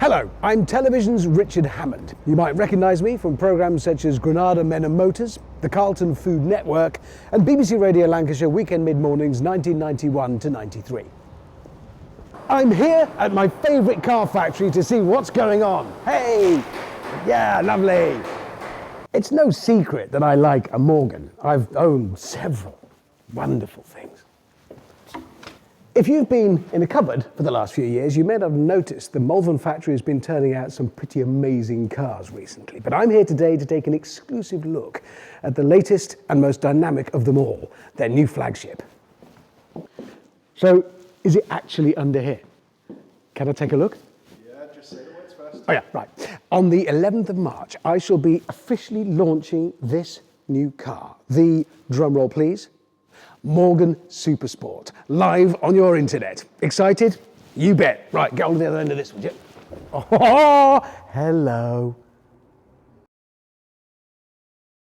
Hello, I'm television's Richard Hammond. You might recognise me from programmes such as Granada Men and Motors, the Carlton Food Network and BBC Radio Lancashire Weekend Mid-Mornings 1991 to 93. I'm here at my favourite car factory to see what's going on. Hey! Yeah, lovely! It's no secret that I like a Morgan. I've owned several wonderful things. If you've been in a cupboard for the last few years, you may not have noticed the Malvern factory has been turning out some pretty amazing cars recently. But I'm here today to take an exclusive look at the latest and most dynamic of them all, their new flagship. So, is it actually under here? Can I take a look? Yeah, just say the words first. Oh yeah, right. On the 11th of March, I shall be officially launching this new car. The, drumroll please, Morgan Supersport, live on your internet. Excited? You bet. Right, get on to the other end of this one. Oh, hello.